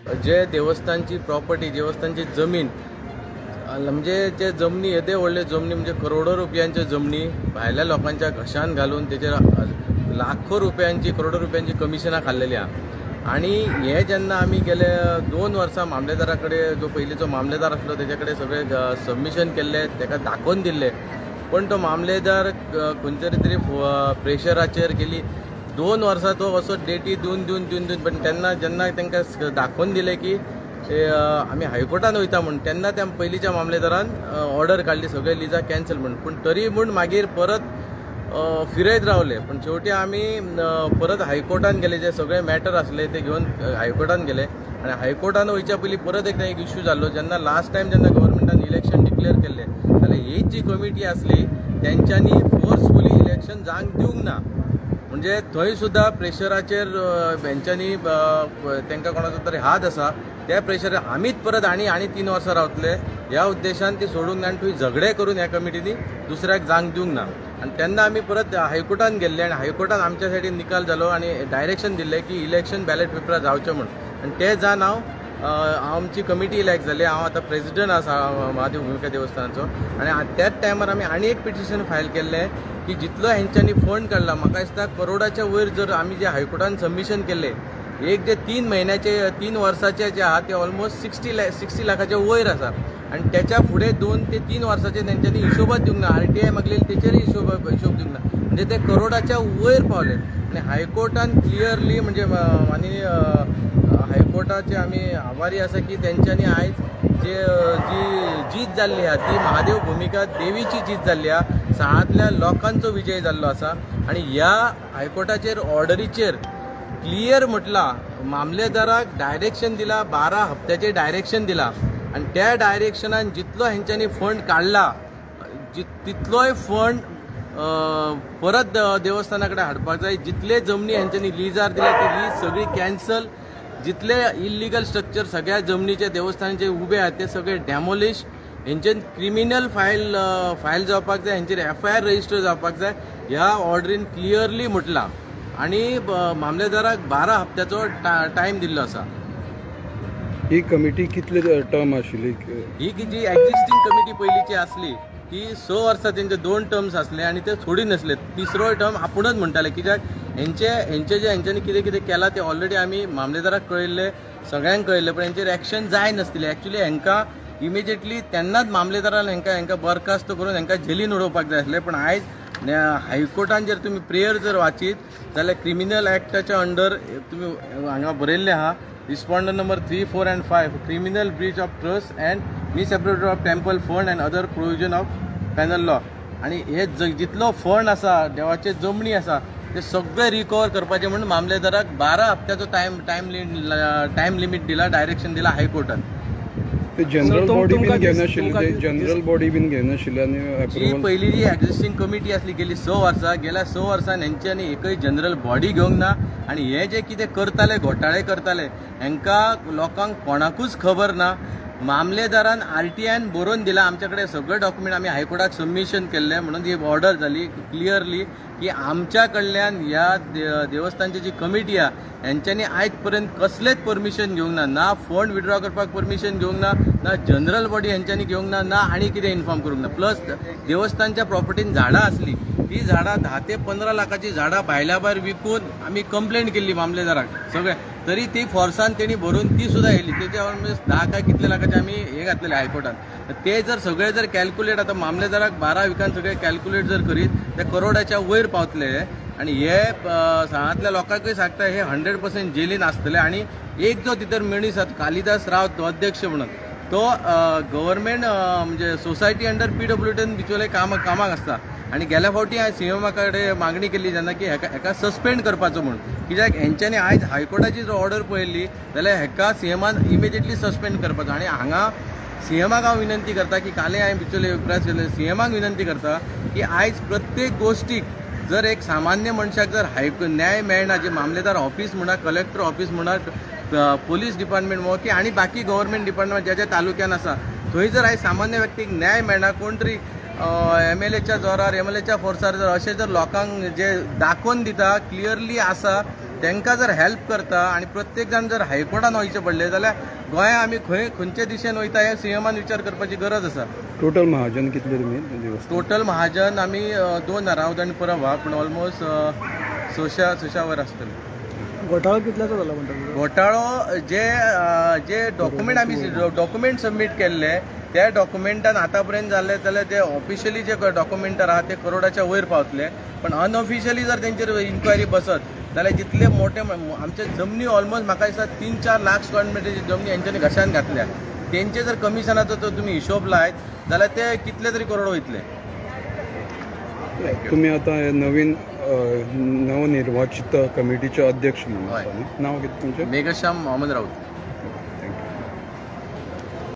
जे देवस्थानची प्रॉपर्टी, देवस्थानची जमीन, म्हणजे जे जमनी येदे व्हडले जमनी म्हणजे करोडो रुपयांच्या जमनी भायल्या लोकांच्या घशान घालून तेचेर लाखो रुपयांची, करोडो रुपयांची कमिशनां खाल्लेली आहा. आणि हे जेन्ना आमी गेले 2 वर्सां मामलेदारा कडेन, जो पयलींचो मामलेदार आसलो तेजे कडेन सगळे सबमिशन केल्ले, ताका दाखोवन दिल्ले, पण तो मामलेदार खंयच्या तरी प्रेशराचेर गेली 2 वर्सां तो असो डेटी दिवन पण तेन्ना जेन्ना तांकां दाखोवन दिलें की आमी हायकोर्टान वयता म्हूण, तेन्ना त्या पयलींच्या मामलेदारान ऑर्डर काडली सगळे लिजा कॅन्सल म्हूण. पूण तरी म्हूण मागीर परत फिरयत रावले. पण शेवटी आमी परत हायकोर्टान गेले, जे सगळे मॅटर आसले ते घेवन हायकोर्टान गेले. आणि हायकोर्टान वयच्या पयलीं परत एकदा एक इश्यू जाल्लो, जेन्ना लास्ट टायम जेन्ना गव्हर्मेंटान इलेक्शन डिक्लेअर केल्ले जाल्यार हीच जी कमिटी आसली तेंच्यांनी फोर्सफुली इलेक्शन जावंक दिवंक ना. म्हणजे थंय सुद्दां प्रेशराचेर बेंचांनी तांकां कोणाचो तरी हात आसा, त्या प्रेशरार आमीच परत आनी 3 वर्सां रावतले ह्या उद्देशान ती सोडूंक ना. आनी थंय झगडे करून ह्या कमिटीनी दुसऱ्याक जावंक दिवंक ना. आणि तेन्ना आमी परत हायकोर्टान गेल्ले आणि हायकोर्टान आमच्या सायडीन निकाल जालो आणि डायरेक्शन दिल्लें की इलेक्शन बॅलेट पेपरार जावचें म्हूण. आनी ते जावन आमची कमिटी इलेक्ट जाली. हांव आतां प्रेसिडेंट आसा महादेव भुमिका देवस्थानाचो. आणि त्याच टायमार आमी आनी एक पिटिशन फायल केल्लें की जितलो हेंच्यांनी फंड काडला, म्हाका दिसता करोडाच्या वयर जर आमी जे हायकोर्टान सबमिशन केले, एक जे 3 महिन्याचे 3 वर्साचे जे आहा ते ऑलमोस्ट 60 लाखाच्या वयर आसा. आणि त्याच्या फुडें 2 ते 3 वर्साचे तेंच्यांनी हिशोबच दिवंक ना. RTI मागलेली तेचेरय हिशोब दिवंक ना. म्हणजे ते करोडाच्या वयर पावले. आणि हायकोर्टान क्लियरली म्हणजे आनी हायकोर्टाचे आमी आभारी आसा की तेंच्यांनी आयज जी जीत जाल्ली आहा ती महादेव भुमिका देवीची जीत जाल्ली आहा. साळांतल्या लोकांचो विजय जाल्लो आसा. आणि ह्या हायकोर्टाचेर ऑर्डरीचेर क्लियर म्हटला, मामलेदाराक डायरेक्शन दिला, 12 हप्त्याचे डायरेक्शन दिला. आणि त्या डायरेक्शनान जितलो हेंच्यांनी फंड काडला तितलोय फंड परत देवस्थाना कडेन हाडपाक जाय. जितले जमनी हेंच्यांनी लिजार दिल्या ती लीज सगळी कॅन्सल. जितले इल्लिगल स्ट्रक्चर सगळ्या जमनीचे देवस्थानाचे उबे आहेत ते सगळे डॅमोलिश. हेंचे क्रिमिनल फायल जावपाक जाय, हेंचेर FIR रजिस्टर जावपाक जाय, ह्या ऑर्डरीन क्लियरली म्हटला. आणि मामलेदाराक 12 हप्त्याचो टायम दिल्लो आसा. ही कमिटी कितले टर्म आशिल्ली? ही जी एक्झिस्टिंग कमिटी पयलींची आसली ती 6 वर्सां, तेंचे 2 टर्म्स आसले आणि ते सोडी नासले. 3रो टर्म आपुणूच म्हणटाले, कित्याक हेंच्यांनी कितें कितें केलां ते ऑलरेडी आमी मामलेदाराक कळयल्ले, सगळ्यांक कळयल्ले, पण हेंचेर एक्शन जाय नासलें. एक्चुली हेंकां इमिजिएटली तेन्नाच मामलेदारान हेंकां बरखास्त करून हेंकां जेलीन उडोवपाक जाय आसलें. पण आयज हायकोर्टान जर तुमी प्रेयर जर वाचीत जाल्यार क्रिमिनल एक्टाच्या अंडर तुमी हांगा बरयल्लें आहा, respondent number 3, 4 and 5 criminal breach of trust and misappropriation of temple fund and other provision of penal law. आणि हे जितलो फंड आसा, देवाचे जमनी आसा, ते सगळे रिकवर करपाचे म्हणून मामलेदाराक 12 हप्त्याचो टायम लिमीट दिला, डायरेक्शन दिला हायकोर्टान. जनरल बॉडी बीन घेनाशिल्ली, जनरल बॉडी बीन घेनाशिल्ली. आणि जी पयली जी एक्झिस्टिंग कमिटी आसली गेली 6 वर्सां, गेल्या 6 वर्सान हेंच्यांनी एकय जनरल बॉडी घेवंक ना. आणि हे जे कितें करताले, घोटाळे करताले, हेंकां लोकांक कोणाकूच खबर ना. मामलेदारान RTIन बरोवन दिला, आमचे कडेन सगळे डॉक्युमेंट आमी हायकोर्टाक सबमिशन केल्ले, म्हणून ही ऑर्डर जाली क्लियरली की आमच्या कडल्यान ह्या देवस्थानची जी कमिटी आहा हेंच्यांनी आयज पर्यंत कसलेच परमिशन घेवंक ना. ना फंड विड्रॉ करपाक परमिशन घेवंक ना, ना जनरल बॉडी हेंच्यांनी घेवंक ना, ना आनी कितें इन्फॉर्म करूंक ना. प्लस देवस्थानच्या प्रॉपर्टीन झाडां आसली, ती झाडां 10 ते 15 लाखाची झाडां भायल्या भायर विकून आमी कंप्लेंट केल्ली मामलेदाराक सगळे, तरी ती फोर्सान तेणी भरून ती सुद्दां येयली. तेच्या ऑलमोस्ट 10 काय कितले लाखाचे आमी हे घातलेले हायकोर्टान. ते जर सगळे जर कॅल्क्युलेट, आता मामलेदाराक 12 विकान सगळे कॅल्क्युलेट जर करीत ते करोडाच्या वयर पावतले. आणि हे साळांतल्या लोकांकूय सांगता, हे 100% जेलीन आसतले. आणि एक जो भितर मनीस आसा कालिदास राव, तो अध्यक्ष म्हणून, तो गव्हर्मेंट म्हणजे सोसायटी अंडर PWDन भितरले कामाक आसता. आणि गेल्या फावटी हांवें CMA कडेन मागणी केल्ली जेन्ना की हेका सस्पेंड करपाचो म्हणून, कित्याक हेंच्यांनी आयज हायकोर्टाची जर ऑर्डर पळयल्ली जाल्यार हेका CMAन इमिजिएटली सस्पेंड करपाचो. आणि हांगा CMAक हांव विनंती करता की काले हांवें भितरले प्रेस केल्ले, CMAक विनंती करता की आयज प्रत्येक गोष्टीक जर एक सामान्य मनशाक जर न्याय मेळना, जे मामलेदार ऑफिस म्हणा, कलेक्टर ऑफिस म्हणा, पोलीस डिपार्टमेंट म्हणा की आणि बाकी गव्हर्मेंट डिपार्टमेंट ज्या ज्या तालुक्यान आसा, थंय जर आयज सामान्य व्यक्तीक न्याय मेळना, कोण तरी MLAच्या जोरार, MLAच्या फोर्सार जर अशें जर लोकांक जे दाखोवन दिता क्लियरली आसा तांकां जर हेल्प करता आनी प्रत्येक जाण जर हायकोर्टान वयचें पडलें जाल्यार गोंया आमी खंयचे दिशेन वयता हे सीएमान विचार करपाची गरज आसा. टोटल महाजन कितले तुमी दिवस? टोटल महाजन आमी 2000 हांव आनी परब आहा पूण ऑलमोस्ट 600 वयर आसतले. घोटाळो कितल्याचो जाला म्हणटा? घोटाळो जे डॉक्युमेंट सबमीट केल्ले त्या डॉक्युमेंटान आतां पर्यंत जाल्ले जाल्यार ते ऑफिशियली जे डॉक्युमेंटर आहा ते करोडाच्या वयर पावतले. पण अनऑफिशियली जर तेंचेर इन्क्वायरी बसत जाल्यार जितले मोठे आमचे जमनी ऑलमोस्ट म्हाका दिसता 3-4 लाख स्क्वेअर मिटरची जमनी हेंच्यांनी घशान घातल्या. तेंचे जर कमिशनाचो जर तुमी हिशोब लायत जाल्यार ते कितले तरी करोड वयतले. तुम्ही आता नवीन नवनिर्वाचित कमिटीचे अध्यक्ष म्हणून आसा न्ही? नाव कितें तुमचें? मेघश्याम मोहम्मद राऊत.